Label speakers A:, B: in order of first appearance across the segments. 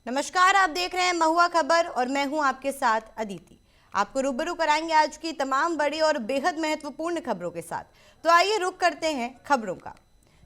A: नमस्कार, आप देख रहे हैं महुआ खबर और मैं हूं आपके साथ अदिति। आपको रूबरू कराएंगे आज की तमाम बड़ी और बेहद महत्वपूर्ण खबरों के साथ। तो आइए रुख करते हैं खबरों का।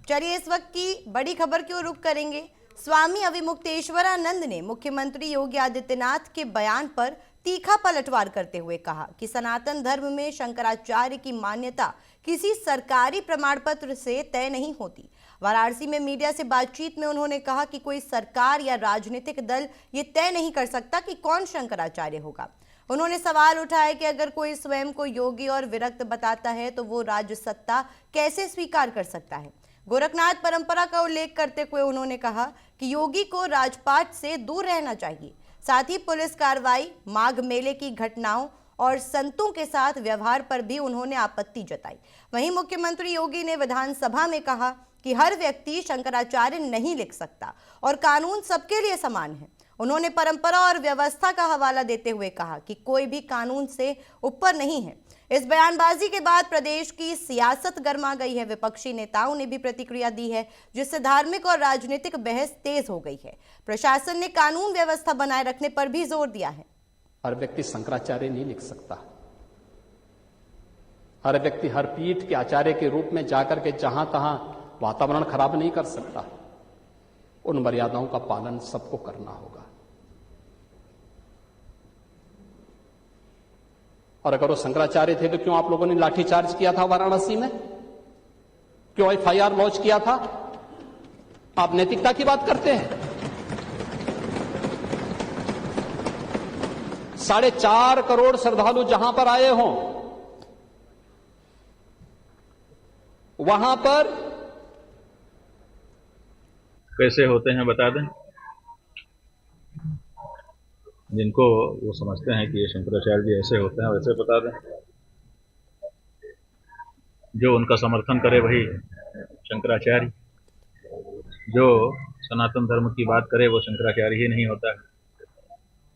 A: चलिए इस वक्त की बड़ी खबर क्यों रुख करेंगे। स्वामी अविमुक्तेश्वरानंद ने मुख्यमंत्री योगी आदित्यनाथ के बयान पर तीखा पलटवार करते हुए कहा कि सनातन धर्म में शंकराचार्य की मान्यता किसी सरकारी प्रमाण पत्र से तय नहीं होती। वाराणसी में मीडिया से बातचीत में उन्होंने कहा कि कोई सरकार या राजनीतिक दल ये तय नहीं कर सकता कि कौन शंकराचार्य होगा। उन्होंने सवाल उठाया कि अगर कोई स्वयं को योगी और विरक्त बताता है तो वो राज्य सत्ता कैसे स्वीकार कर सकता है। गोरखनाथ परंपरा का उल्लेख करते हुए उन्होंने कहा कि योगी को राजपाट से दूर रहना चाहिए। साथ ही पुलिस कार्रवाई, माघ मेले की घटनाओं और संतों के साथ व्यवहार पर भी उन्होंने आपत्ति जताई। वहीं मुख्यमंत्री योगी ने विधानसभा में कहा कि हर व्यक्ति शंकराचार्य नहीं लिख सकता और कानून सबके लिए समान है। उन्होंने परंपरा और व्यवस्था का हवाला देते हुए कहा कि कोई भी कानून से ऊपर नहीं है। इस बयानबाजी के बाद प्रदेश की सियासत गर्मा गई है। विपक्षी नेताओं ने भी प्रतिक्रिया दी है, जिससे धार्मिक और राजनीतिक बहस तेज हो गई है। प्रशासन ने कानून व्यवस्था बनाए रखने पर भी जोर दिया है।
B: हर व्यक्ति शंकराचार्य नहीं लिख सकता। हर व्यक्ति हर पीठ के आचार्य के रूप में जाकर के जहां तहां वातावरण खराब नहीं कर सकता। उन मर्यादाओं का पालन सबको करना होगा। और अगर वो शंकराचार्य थे तो क्यों आप लोगों ने लाठीचार्ज किया था वाराणसी में? क्यों एफआईआर लॉन्च किया था? आप नैतिकता की बात करते हैं। 4.5 करोड़ श्रद्धालु जहां पर आए हों, वहां पर
C: कैसे होते हैं बता दें। जिनको वो समझते हैं कि ये शंकराचार्य जी ऐसे होते हैं वैसे बता दें। जो उनका समर्थन करे वही शंकराचार्य, जो सनातन धर्म की बात करे वो शंकराचार्य ही नहीं होता है।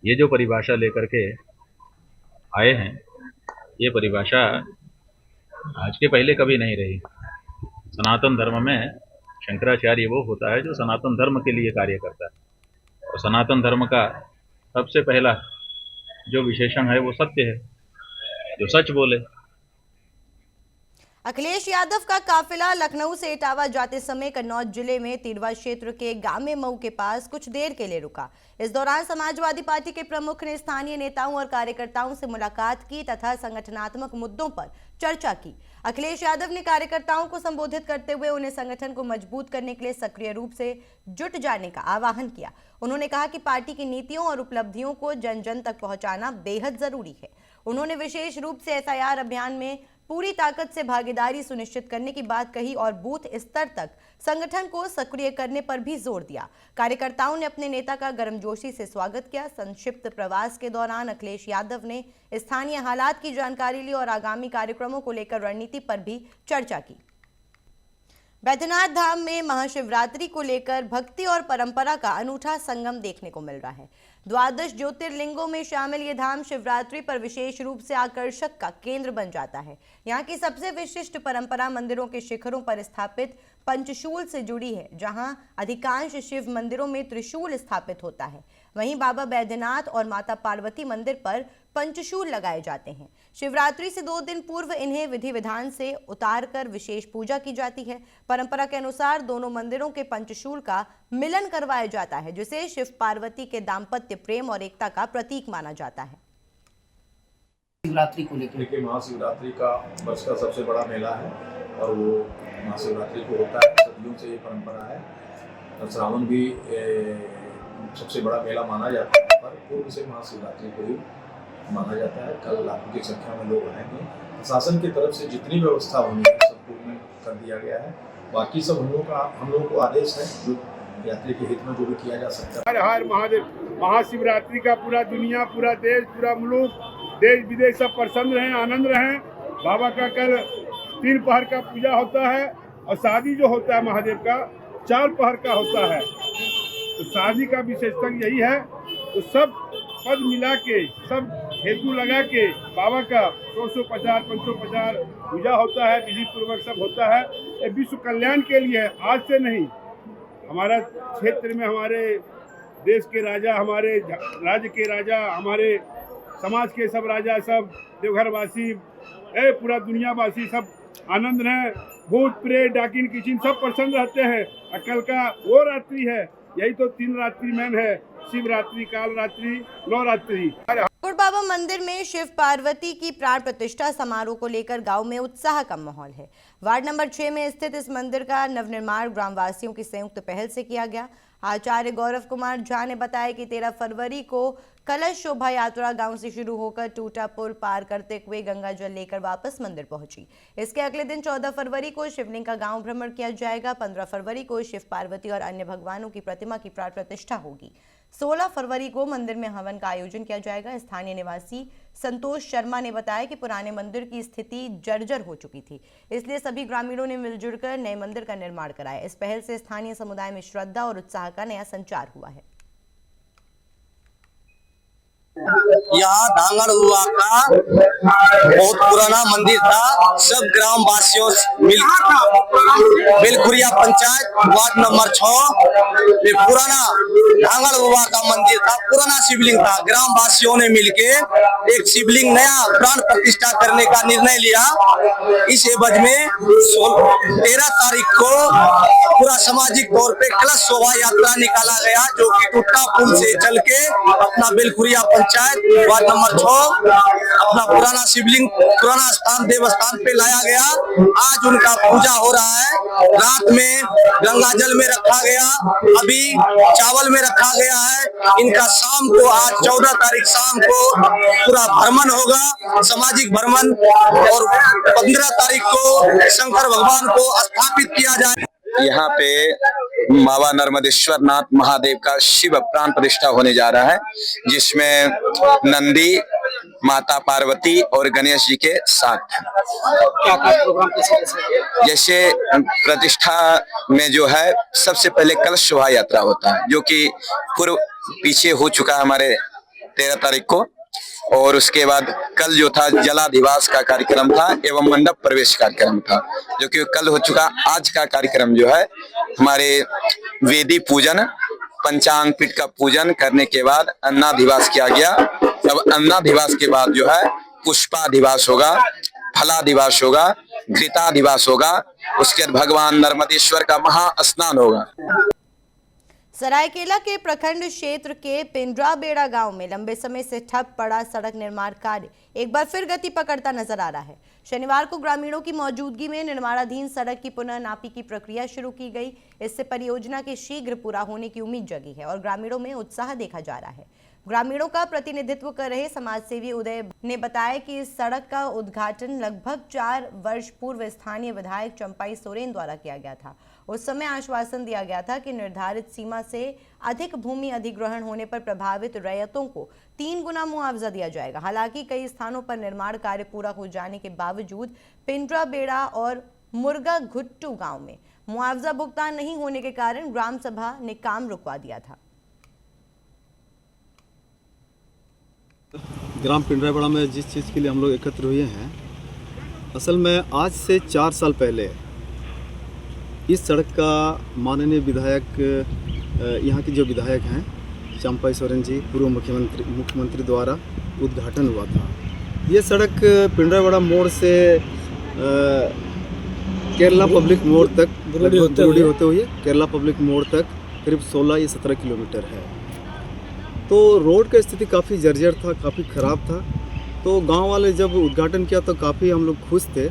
C: ये जो परिभाषा लेकर के आए हैं, ये परिभाषा आज के पहले कभी नहीं रही। सनातन धर्म में शंकराचार्य वो होता है जो सनातन धर्म के लिए कार्य करता है। और सनातन धर्म का सबसे पहला जो विशेषण है वो सत्य है, जो सच बोले।
A: अखिलेश यादव का काफिला लखनऊ से इटावा जाते समय कन्नौज जिले में तिरवा क्षेत्र के गामे मऊ के पास कुछ देर के लिए रुका। इस दौरान समाजवादी पार्टी के प्रमुख ने स्थानीय नेताओं और कार्यकर्ताओं से मुलाकात की तथा संगठनात्मक मुद्दों पर चर्चा की। अखिलेश यादव ने कार्यकर्ताओं को संबोधित करते हुए उन्हें संगठन को मजबूत करने के लिए सक्रिय रूप से जुट जाने का आह्वान किया। उन्होंने कहा कि पार्टी की नीतियों और उपलब्धियों को जन जन तक पहुंचाना बेहद जरूरी है। उन्होंने विशेष रूप से एसआईआर अभियान में पूरी ताकत से भागीदारी सुनिश्चित करने की बात कही और बूथ स्तर तक संगठन को सक्रिय करने पर भी जोर दिया। कार्यकर्ताओं ने अपने नेता का गर्मजोशी से स्वागत किया। संक्षिप्त प्रवास के दौरान अखिलेश यादव ने स्थानीय हालात की जानकारी ली और आगामी कार्यक्रमों को लेकर रणनीति पर भी चर्चा की। बैद्यनाथ धाम में महाशिवरात्रि को लेकर भक्ति और परंपरा का अनूठा संगम देखने को मिल रहा है। द्वादश ज्योतिर्लिंगों में शामिल ये धाम शिवरात्रि पर विशेष रूप से आकर्षक का केंद्र बन जाता है। यहाँ की सबसे विशिष्ट परंपरा मंदिरों के शिखरों पर स्थापित पंचशूल से जुड़ी है, जहाँ अधिकांश शिव मंदिरों में त्रिशूल स्थापित होता है। वहीं बाबा बैद्यनाथ और माता पार्वती मंदिर पर पंचशूल लगाए जाते हैं। शिवरात्रि से 2 दिन पूर्व इन्हें विधि विधान से उतारकर विशेष पूजा की जाती है। परंपरा के अनुसार दोनों मंदिरों के पंचशूल का मिलन करवाया जाता है, जिसे शिव पार्वती के दाम्पत्य प्रेम और एकता का प्रतीक माना जाता है।
D: शिवरात्रि को लेकर
E: देखिए, महाशिवरात्रि का वर्ष का सबसे बड़ा मेला है और वो महाशिवरात्रि को होता है। सदियों से ये परंपरा है। और श्रावण भी सबसे बड़ा मेला माना जाता है, पर पूर्व से महाशिवरात्रि को ही माना जाता है। कल लाखों की संख्या में लोग आएंगे। प्रशासन की तरफ से जितनी व्यवस्था होनी है सब पूर्ण कर दिया गया है। बाकी सब हम लोगों को आदेश है जो यात्री के हित में जो भी किया जा सकता है।
F: हर हर महादेव। महाशिवरात्रि का पूरा दुनिया, पूरा देश, पूरा मुल्क, देश विदेश सब प्रसन्न रहें, आनंद रहें। बाबा का कल 3 पहर का पूजा होता है और शादी जो होता है महादेव का 4 पहर का होता है। तो शादी का विशेषता यही है। तो सब पद मिला के, सब हेतु लगा के बाबा का 250 550 पूजा होता है, विधि पूर्वक सब होता है। ये विश्व कल्याण के लिए आज से नहीं, हमारा क्षेत्र में हमारे देश के राजा, हमारे राज्य के राजा, हमारे समाज के सब राजा, सब देवघर वासी, पूरा दुनिया वासी सब आनंद रहे। भूत प्रेत डाकिन किचिन सब प्रसन्न रहते हैं। और कल का वो रात्रि है, यही तो 3 रात्रि मेन है, शिवरात्रि, काल रात्रि, नवरात्रि।
A: बाबा मंदिर में शिव पार्वती की प्राण प्रतिष्ठा समारोह को लेकर गांव में उत्साह का माहौल है। वार्ड नंबर 6 में स्थित इस मंदिर का नवनिर्माण ग्रामवासियों की संयुक्त पहल से किया गया। आचार्य गौरव कुमार झा ने बताया कि 13 फरवरी को कलश शोभा यात्रा गांव से शुरू होकर टूटा पुल पार करते हुए गंगा जल लेकर वापस मंदिर पहुंची। इसके अगले दिन 14 फरवरी को शिवलिंग का गांव भ्रमण किया जाएगा। 15 फरवरी को शिव पार्वती और अन्य भगवानों की प्रतिमा की प्राण प्रतिष्ठा होगी। 16 फरवरी को मंदिर में हवन का आयोजन किया जाएगा। स्थानीय निवासी संतोष शर्मा ने बताया कि पुराने मंदिर की स्थिति जर्जर हो चुकी थी, इसलिए सभी ग्रामीणों ने मिलजुल कर नए मंदिर का निर्माण कराया। इस पहल से स्थानीय समुदाय में श्रद्धा और उत्साह का नया संचार हुआ है।
G: यहाँ धांगड़ हुआ का बहुत पुराना मंदिर था। सब ग्राम वासियों बेलखुरिया पंचायत वार्ड नंबर 6 में पुराना धांगड़ हुआ का मंदिर था, पुराना शिवलिंग था। ग्राम वासियों ने मिलके एक शिवलिंग नया प्राण प्रतिष्ठा करने का निर्णय लिया। इस एवज में 13 तारीख को पूरा सामाजिक तौर पे कलश शोभा यात्रा निकाला गया, जो कि टूटा पुल से चल के अपना बेलखुरिया पंचायत वार्ड नंबर 6 अपना पुराना शिवलिंग, पुराना स्थान देवस्थान पे लाया गया। आज उनका पूजा हो रहा है। रात में गंगा जल में रखा गया, अभी चावल में रखा गया है। इनका शाम को, आज 14 तारीख शाम को पूरा भ्रमण होगा, सामाजिक भ्रमण, और 15 तारीख को शंकर भगवान को स्थापित किया जाए। यहाँ पे बाबा नर्मदेश्वर नाथ महादेव का शिव प्राण प्रतिष्ठा होने जा रहा है, जिसमें नंदी, माता पार्वती और गणेश जी के साथ जैसे प्रतिष्ठा में जो है सबसे पहले कलश शोभा यात्रा होता है, जो कि पूर्व पीछे हो चुका है हमारे 13 तारीख को, और उसके बाद कल जो था जलाधिवास का कार्यक्रम था एवं मंडप प्रवेश कार्यक्रम था, जो कि कल हो चुका। आज का कार्यक्रम जो है हमारे वेदी पूजन, पंचांग पीठ का पूजन करने के बाद अन्नाधिवास किया गया। अब अन्नाधिवास के बाद जो है पुष्पाधिवास होगा, फलाधिवास होगा, घृताधिवास होगा, उसके बाद भगवान नर्मदेश्वर का महास्नान होगा।
A: सरायकेला के प्रखंड क्षेत्र के पिंडराबेड़ा गांव में लंबे समय से ठप पड़ा सड़क निर्माण कार्य एक बार फिर गति पकड़ता नजर आ रहा है। शनिवार को ग्रामीणों की मौजूदगी में निर्माणाधीन सड़क की पुनः नापी की प्रक्रिया शुरू की गई। इससे परियोजना के शीघ्र पूरा होने की उम्मीद जगी है और ग्रामीणों में उत्साह देखा जा रहा है। ग्रामीणों का प्रतिनिधित्व कर रहे समाजसेवी उदय ने बताया कि इस सड़क का उद्घाटन लगभग 4 वर्ष पूर्व स्थानीय विधायक चंपाई सोरेन द्वारा किया गया था। उस समय आश्वासन दिया गया था कि निर्धारित सीमा से अधिक भूमि अधिग्रहण होने पर प्रभावित रैयतों को 3 गुना मुआवजा दिया जाएगा। हालांकि कई स्थानों पर निर्माण कार्य पूरा हो जाने के बावजूद पिंडराबेड़ा और मुर्गा घुट्टू गांव में मुआवजा भुगतान नहीं होने के कारण ग्राम सभा ने काम रुकवा दिया था।
H: ग्राम पिंडराबेड़ा में जिस चीज़ के लिए हम लोग एकत्र हुए हैं, असल में आज से 4 साल पहले इस सड़क का माननीय विधायक, यहाँ के जो विधायक हैं चंपाई सोरेन जी, पूर्व मुख्यमंत्री द्वारा उद्घाटन हुआ था। ये सड़क पिंडराबेड़ा मोड़ से केरला पब्लिक मोड़ तक बुरुड़ी होते हुए केरला पब्लिक मोड़ तक करीब 16 या 17 किलोमीटर है। तो रोड का स्थिति काफ़ी जर्जर था, काफ़ी ख़राब था। तो गांव वाले जब उद्घाटन किया तो काफ़ी हम लोग खुश थे।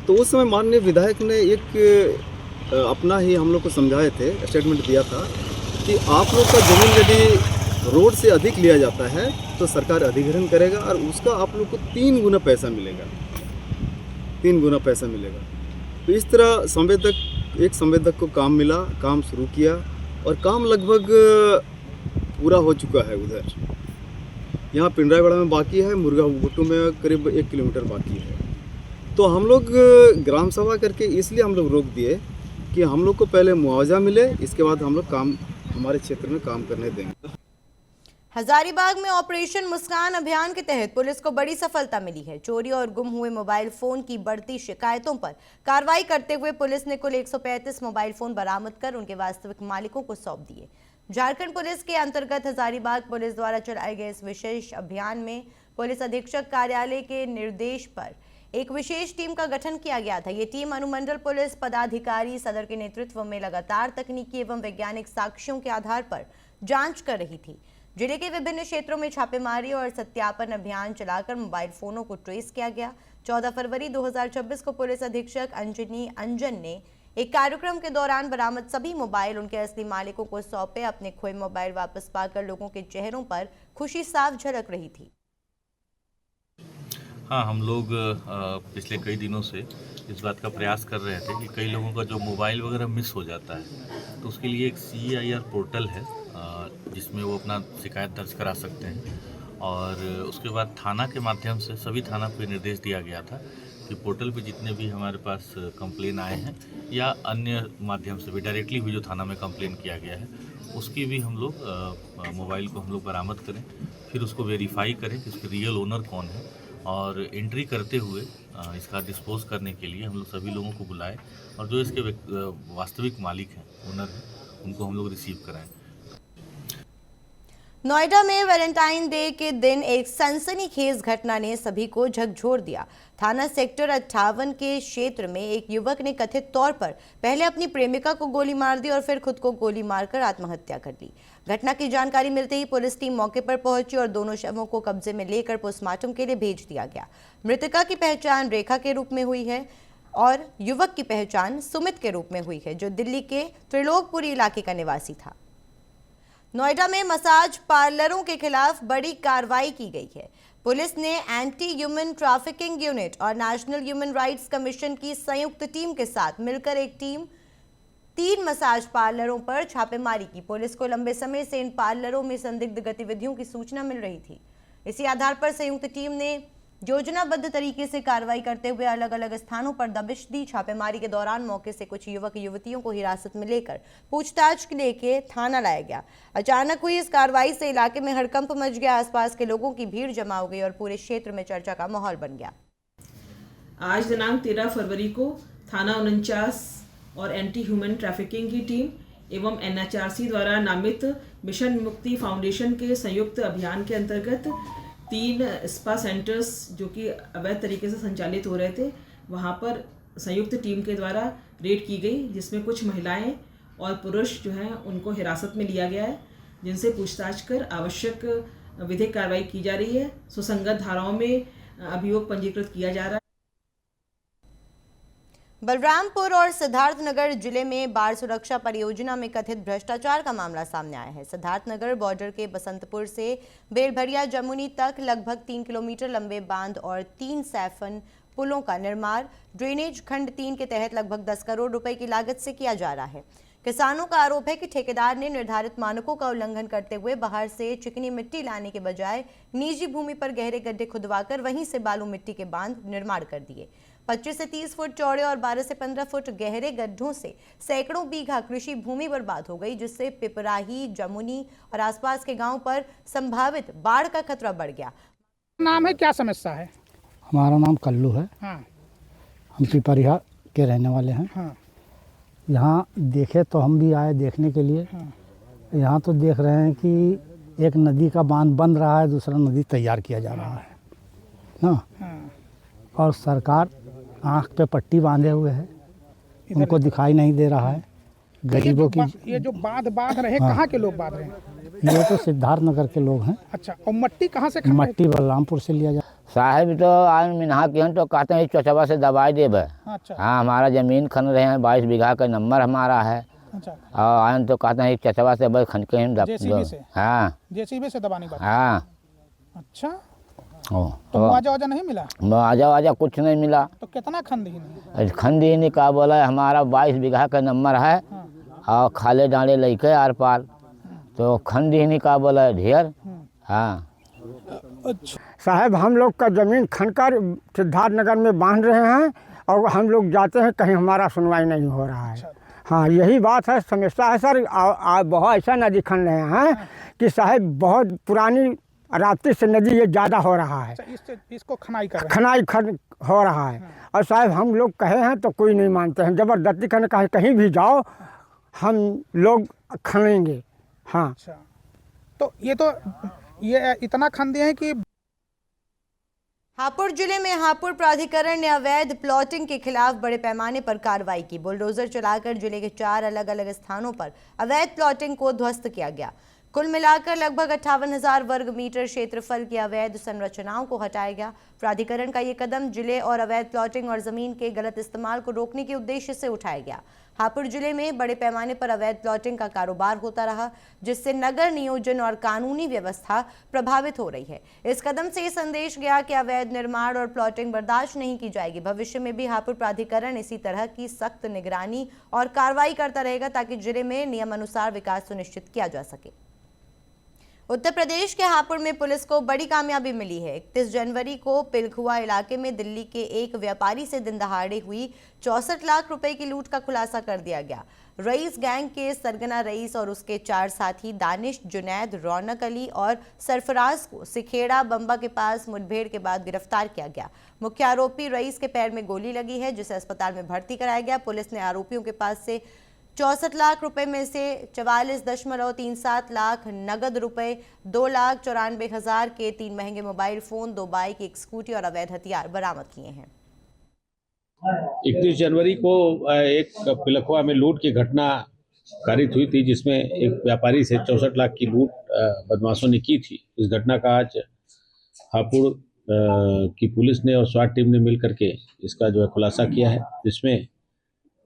H: तो उस समय माननीय विधायक ने एक अपना ही हम लोग को समझाए थे, स्टेटमेंट दिया था कि आप लोग का ज़मीन यदि रोड से अधिक लिया जाता है तो सरकार अधिग्रहण करेगा और उसका आप लोग को 3 गुना पैसा मिलेगा, 3 गुना पैसा मिलेगा। तो इस तरह एक संवेदक को काम मिला, काम शुरू किया और काम लगभग पूरा हो चुका है। उधर यहाँ पिंडराबेड़ा में बाकी है, मुर्गा घुट्टू में करीब 1 किलोमीटर बाकी है। तो हम लोग ग्राम सभा करके इसलिए हम लोग रोक दिए कि हम लोग को पहले मुआवजा मिले, इसके बाद हम लोग काम हमारे क्षेत्र में काम करने देंगे।
A: हजारीबाग में ऑपरेशन मुस्कान अभियान के तहत पुलिस को बड़ी सफलता मिली है। चोरी और गुम हुए मोबाइल फोन की बढ़ती शिकायतों पर कार्रवाई करते हुए पुलिस ने कुल 135 मोबाइल फोन बरामद कर उनके वास्तविक मालिकों को सौंप दिए। झारखंड पुलिस के अंतर्गत हजारीबाग पुलिस द्वारा चलाए गए इस विशेष अभियान में पुलिस अधीक्षक कार्यालय के निर्देश पर एक विशेष टीम का गठन किया गया था। ये टीम अनुमंडल पुलिस पदाधिकारी सदर के नेतृत्व में लगातार तकनीकी एवं वैज्ञानिक साक्ष्यों के आधार पर जांच कर रही थी। जिले के विभिन्न क्षेत्रों में छापेमारी और सत्यापन अभियान चलाकर मोबाइल फोनों को ट्रेस किया गया। 14 फरवरी 2026 को पुलिस अधीक्षक अंजनी अंजन ने एक कार्यक्रम के दौरान बरामद सभी मोबाइल उनके असली मालिकों को सौंपे। अपने खोए मोबाइल वापस पाकर लोगों के चेहरों पर खुशी साफ झलक रही थी।
I: हाँ, हम लोग पिछले कई दिनों से इस बात का प्रयास कर रहे थे कि कई लोगों का जो मोबाइल वगैरह मिस हो जाता है, तो उसके लिए एक CIR पोर्टल है जिसमें वो अपना शिकायत दर्ज करा सकते हैं। और उसके बाद थाना के माध्यम से सभी थाना को निर्देश दिया गया था कि पोर्टल पे जितने भी हमारे पास कंप्लेन आए हैं या अन्य माध्यम से भी डायरेक्टली भी जो थाना में कंप्लेन किया गया है, उसकी भी हम लोग मोबाइल को हम लोग बरामद करें, फिर उसको वेरीफाई करें कि उसके रियल ओनर कौन है, और एंट्री करते हुए इसका डिस्पोज करने के लिए हम लोग सभी लोगों को बुलाए और जो इसके वास्तविक मालिक हैं, ओनर हैं, उनको हम लोग रिसीव कराएं।
A: नोएडा में वैलेंटाइन डे के दिन एक सनसनीखेज घटना ने सभी को झकझोर दिया। थाना सेक्टर 58 के क्षेत्र में एक युवक ने कथित तौर पर पहले अपनी प्रेमिका को गोली मार दी और फिर खुद को गोली मारकर आत्महत्या कर ली। घटना की जानकारी मिलते ही पुलिस टीम मौके पर पहुंची और दोनों शवों को कब्जे में लेकर पोस्टमार्टम के लिए भेज दिया गया। मृतका की पहचान रेखा के रूप में हुई है और युवक की पहचान सुमित के रूप में हुई है, जो दिल्ली के त्रिलोकपुरी इलाके का निवासी था। नोएडा में मसाज पार्लरों के खिलाफ बड़ी कार्रवाई की गई है। पुलिस ने एंटी ह्यूमन ट्रैफिकिंग यूनिट और नेशनल ह्यूमन राइट्स कमीशन की संयुक्त टीम के साथ मिलकर एक टीम 3 मसाज पार्लरों पर छापेमारी की। पुलिस को लंबे समय से इन पार्लरों में संदिग्ध गतिविधियों की सूचना मिल रही थी। इसी आधार पर संयुक्त टीम ने योजनाबद्ध तरीके से कार्रवाई करते हुए अलग अलग स्थानों पर दबिश दी। छापेमारी के दौरान मौके से कुछ युवक युवतियों को हिरासत में लेकर पूछताछ के लिए थाना लाया गया। अचानक हुई इस कार्रवाई से इलाके में हड़कंप मच गया। आसपास के लोगों की भीड़ जमा हो गई और पूरे क्षेत्र में चर्चा का माहौल बन गया।
J: आज दिनांक 13 फरवरी को थाना 49 और एंटी ह्यूमन ट्रैफिकिंग की टीम एवं NHRC द्वारा नामित मिशन मुक्ति फाउंडेशन के संयुक्त अभियान के अंतर्गत 3 स्पा सेंटर्स जो कि अवैध तरीके से संचालित हो रहे थे, वहां पर संयुक्त टीम के द्वारा रेड की गई, जिसमें कुछ महिलाएं और पुरुष जो हैं उनको हिरासत में लिया गया है, जिनसे पूछताछ कर आवश्यक विधिक कार्रवाई की जा रही है। सुसंगत धाराओं में अभियोग पंजीकृत किया जा रहा है।
A: बलरामपुर और सिद्धार्थनगर जिले में बाढ़ सुरक्षा परियोजना में कथित भ्रष्टाचार का मामला सामने आया है। सिद्धार्थनगर बॉर्डर के बसंतपुर से बेलभरिया जमुनी तक लगभग 3 किलोमीटर लंबे बांध और 3 सैफन पुलों का निर्माण ड्रेनेज खंड 3 के तहत लगभग 10 करोड़ रुपए की लागत से किया जा रहा है। किसानों का आरोप है कि ठेकेदार ने निर्धारित मानकों का उल्लंघन करते हुए बाहर से चिकनी मिट्टी लाने के बजाय निजी भूमि पर गहरे गड्ढे खुदवाकर वहीं से बालू मिट्टी के बांध निर्माण कर दिए। 25 से 30 फुट चौड़े और 12 से 15 फुट गहरे गड्ढों से सैकड़ों बीघा कृषि भूमि बर्बाद हो गई, जिससे पिपराही, जमुनी और आसपास के गांव पर संभावित बाढ़ का खतरा बढ़ गया।
K: नाम है, क्या समस्या है?
L: हमारा नाम कल्लू है।
K: हाँ।
L: हम पिपरिया के रहने वाले हैं।
K: हाँ।
L: यहाँ देखे तो हम भी आए देखने के लिए।
K: हाँ।
L: यहाँ तो देख रहे हैं कि एक नदी का बांध बन रहा है, दूसरा नदी तैयार किया जा रहा है ना।
K: हाँ।
L: और सरकार आँख पे पट्टी बांधे हुए है, उनको दिखाई नहीं दे रहा है। गरीबों की
K: ये जो बांध रहे,
L: हाँ।
K: कहाँ के लोग बांध रहे हैं?
L: ये तो सिद्धार्थनगर के लोग हैं।
K: अच्छा, और मट्टी कहाँ से?
L: मट्टी बलरामपुर से लिया जाए।
M: साहब तो आज मिनहा के तो कहते हैं चौचवा से दवाई देवे।
K: अच्छा।
M: हाँ, हमारा जमीन खन रहे हैं, 22 बीघा का नंबर हमारा है।
K: अच्छा।
M: और आयन तो कहते हैं चचवा से बस खन के
K: जेसीबी से?
M: हाँ,
K: जेसीबी से दबानी बात।
M: हाँ।
K: अच्छा,
M: तो
K: मुआवजा नहीं मिला?
M: मुआवजा कुछ नहीं मिला।
K: तो कितना खंड
M: खंड का बोला हमारा 22 बीघा का नंबर है।
K: हाँ।
M: और खाले डाले लेके आर पार, तो खंड का बोला ढेर। हाँ।
K: अच्छा
L: साहब, हम लोग का ज़मीन खनकर सिद्धार्थनगर में बांध रहे हैं और हम लोग जाते हैं, कहीं हमारा सुनवाई नहीं हो रहा है।
K: अच्छा।
L: हाँ, यही बात है, समस्या है सर। बहुत ऐसा नदी खन रहे हैं कि साहब बहुत पुरानी रात्रि से नदी ये ज़्यादा हो रहा है।
K: इसको खनाई कर
L: हो रहा है। और साहब हम लोग कहे हैं तो कोई नहीं मानते हैं, ज़बरदस्ती करने कहीं भी जाओ हम लोग खनेंगे। हाँ।
K: अच्छा, तो ये इतना खन दिए हैं कि
A: हापुड़ जिले में हापुड़ प्राधिकरण ने अवैध प्लॉटिंग के खिलाफ बड़े पैमाने पर कार्रवाई की। बुलडोजर चलाकर जिले के 4 अलग अलग स्थानों पर अवैध प्लॉटिंग को ध्वस्त किया गया। कुल मिलाकर लगभग 58,000 वर्ग मीटर क्षेत्रफल की अवैध संरचनाओं को हटाया गया। प्राधिकरण का ये कदम जिले और अवैध प्लॉटिंग और जमीन के गलत इस्तेमाल को रोकने के उद्देश्य से उठाया गया। हापुड़ जिले में बड़े पैमाने पर अवैध प्लॉटिंग का कारोबार होता रहा, जिससे नगर नियोजन और कानूनी व्यवस्था प्रभावित हो रही है। इस कदम से ये संदेश गया कि अवैध निर्माण और प्लॉटिंग बर्दाश्त नहीं की जाएगी। भविष्य में भी हापुड़ प्राधिकरण इसी तरह की सख्त निगरानी और कार्रवाई करता रहेगा ताकि जिले में नियमानुसार विकास सुनिश्चित किया जा सके। उत्तर प्रदेश के हापुड़ में पुलिस को बड़ी कामयाबी मिली है। 31 जनवरी को पिलखुआ इलाके में दिल्ली के एक व्यापारी से दिन दहाड़े हुई 64 लाख रुपए की लूट का खुलासा कर दिया गया। रईस गैंग के सरगना रईस और उसके 4 साथी दानिश, जुनैद, रौनक अली और सरफराज को सिखेड़ा बंबा के पास मुठभेड़ के बाद गिरफ्तार किया गया। मुख्य आरोपी रईस के पैर में गोली लगी है, जिसे अस्पताल में भर्ती कराया गया। पुलिस ने आरोपियों के पास से 64 लाख रुपए में से 44.37 लाख नगद रुपए, 2,94,000 के 3 महंगे मोबाइल फोन, 2 बाइक, 1 स्कूटी और अवैध हथियार बरामद किए हैं।
N: 31 जनवरी को एक पिलखुआ में लूट की घटना कारित हुई थी, जिसमें एक व्यापारी से 64 लाख की लूट बदमाशों ने की थी। इस घटना का आज हापुड़ की पुलिस ने और स्वाट टीम ने मिलकर के इसका जो है खुलासा किया है, जिसमें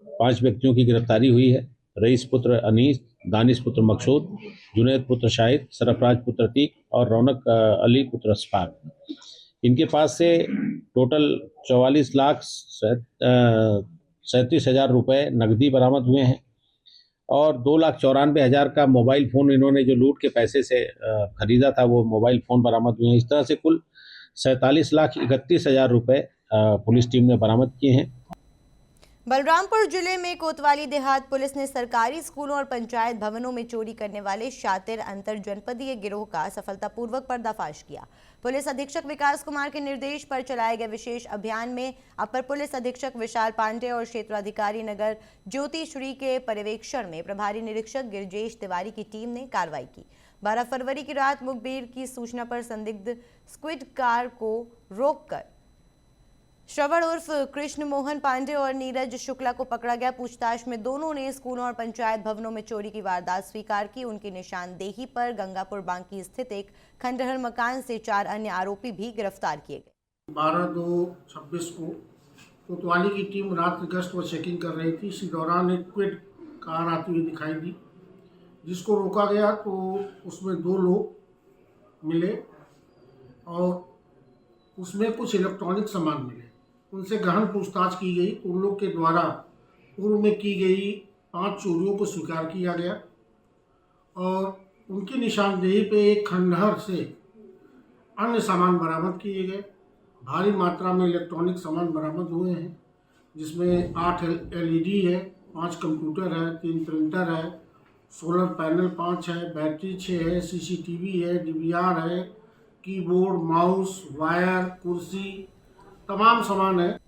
N: 5 व्यक्तियों की गिरफ्तारी हुई है। रईस पुत्र अनीस, दानिश पुत्र मकसूद, जुनैद पुत्र शाहिद, सरफराज पुत्र अतीक और रौनक अली पुत्र अस्फाक। इनके पास से टोटल 44,37,000 रुपए नकदी बरामद हुए हैं और 2,94,000 का मोबाइल फ़ोन इन्होंने जो लूट के पैसे से खरीदा था वो मोबाइल फ़ोन बरामद हुए हैं। इस तरह से कुल 47,31,000 रुपए पुलिस टीम ने बरामद किए हैं।
A: बलरामपुर जिले में कोतवाली देहात पुलिस ने सरकारी स्कूलों और पंचायत भवनों में चोरी करने वाले शातिर अंतर जनपदीय गिरोह का सफलतापूर्वक पर्दाफाश किया। पुलिस अधीक्षक विकास कुमार के निर्देश पर चलाए गए विशेष अभियान में अपर पुलिस अधीक्षक विशाल पांडे और क्षेत्राधिकारी नगर ज्योति श्री के पर्यवेक्षण में प्रभारी निरीक्षक गिरजेश तिवारी की टीम ने कार्रवाई की। 12 फरवरी की रात मुखबिर की सूचना पर संदिग्ध स्क्विड कार को रोककर श्रवण उर्फ कृष्ण मोहन पांडे और नीरज शुक्ला को पकड़ा गया। पूछताछ में दोनों ने स्कूलों और पंचायत भवनों में चोरी की वारदात स्वीकार की। उनकी निशानदेही पर गंगापुर बांकी स्थित एक खंडहर मकान से 4 अन्य आरोपी भी गिरफ्तार किए गए।
D: 12/2/26 को कोतवाली की टीम रात गश्त व चेकिंग कर रही थी। इसी दौरान एक क्विड कार आती हुई दिखाई दी, जिसको रोका गया तो उसमें 2 लोग मिले और उसमें कुछ इलेक्ट्रॉनिक सामान मिले। उनसे गहन पूछताछ की गई। उन लोग के द्वारा पूर्व में की गई 5 चोरियों को स्वीकार किया गया और उनकी निशानदेही पे एक खंडहर से अन्य सामान बरामद किए गए। भारी मात्रा में इलेक्ट्रॉनिक सामान बरामद हुए हैं, जिसमें 8 LED है, 5 कंप्यूटर है, 3 प्रिंटर है, सोलर पैनल 5 है, बैटरी 6 है, CCTV है, DVR है, कीबोर्ड, माउस, वायर, कुर्सी, तमाम सामान है।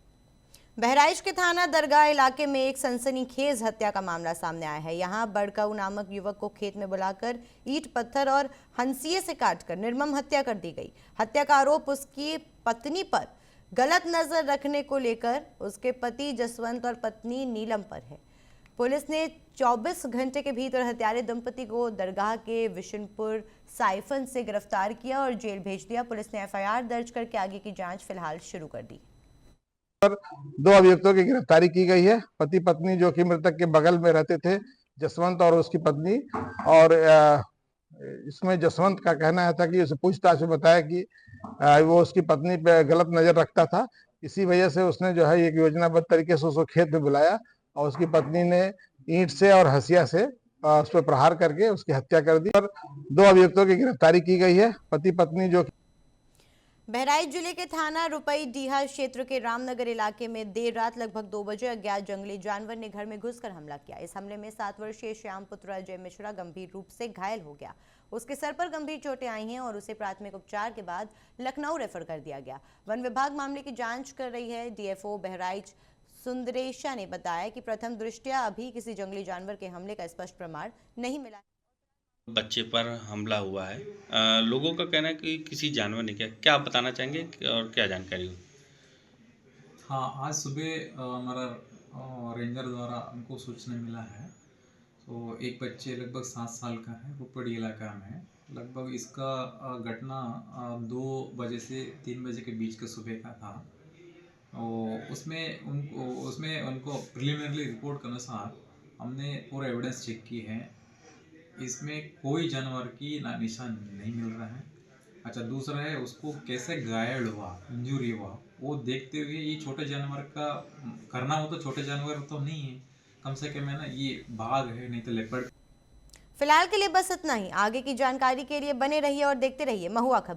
A: बहराइच के थाना दरगाह इलाके में एक सनसनीखेज हत्या का मामला सामने आया है। यहां बड़काऊ नामक युवक को खेत में बुलाकर ईंट पत्थर और हंसिये से काटकर निर्मम हत्या कर दी गई। हत्या का आरोप उसकी पत्नी पर गलत नजर रखने को लेकर उसके पति जसवंत और पत्नी नीलम पर है। पुलिस ने 24 घंटे के भीतर हत्यारे दंपति को दरगाह के विशनपुर साइफन से गिरफ्तार किया और जेल भेज दिया। पुलिस ने FIR दर्ज करके आगे की जांच फिलहाल शुरू कर दी।
O: 2 अभियुक्तों की गिरफ्तारी की गई है। पति पत्नी जो कि मृतक के बगल में रहते थे, जसवंत और उसकी पत्नी, और इसमें जसवंत का कहना था कि उसे पूछताछ में बताया कि वो उसकी पत्नी पे गलत नजर रखता था। इसी वजह से उसने जो है एक योजनाबद्ध तरीके से उसको खेत में बुलाया और उसकी पत्नी ने ईंट से और हंसिया से उस पर प्रहार करके उसकी हत्या कर दी और 2 अभियुक्तों की गिरफ्तारी की गई है। पति पत्नी जो
A: बहराइच जिले के थाना रुपई डीहा क्षेत्र के रामनगर इलाके में देर रात लगभग 2 बजे अज्ञात जंगली जानवर ने घर में घुसकर हमला किया। इस हमले में 7 वर्षीय श्याम पुत्र अजय मिश्रा गंभीर रूप से घायल हो गया। उसके सर पर गंभीर चोटें आई हैं और उसे प्राथमिक उपचार के बाद लखनऊ रेफर कर दिया गया। वन विभाग मामले की जांच कर रही है। DFO बहराइच सुंदरेशा ने बताया कि प्रथम दृष्टया अभी किसी जंगली जानवर के हमले का स्पष्ट प्रमाण नहीं मिला।
P: बच्चे पर हमला हुआ है। लोगों का कहना है कि किसी जानवर ने किया। क्या आप बताना चाहेंगे और क्या जानकारी हो?
Q: हाँ, आज सुबह हमारा रेंजर द्वारा हमको सूचना मिला है। तो एक बच्चे लगभग 7 साल का है, रुपड़ी इलाका में है। लगभग इसका घटना 2 बजे से 3 बजे के बीच के सुबह का था। और उसमें उनको प्रिलिमिनरी रिपोर्ट के अनुसार हमने पूरा एविडेंस चेक की है। इसमें कोई जानवर की निशान नहीं मिल रहा है। अच्छा, दूसरा है उसको कैसे घायल हुआ, इंजरी हुआ, वो देखते हुए ये छोटे जानवर का करना हो तो छोटे जानवर तो नहीं है, कम से कम है ना, ये बाघ है नहीं तो लेपर्ड।
A: फिलहाल के लिए बस इतना ही। आगे की जानकारी के लिए बने रहिए और देखते रहिए महुआ खबर।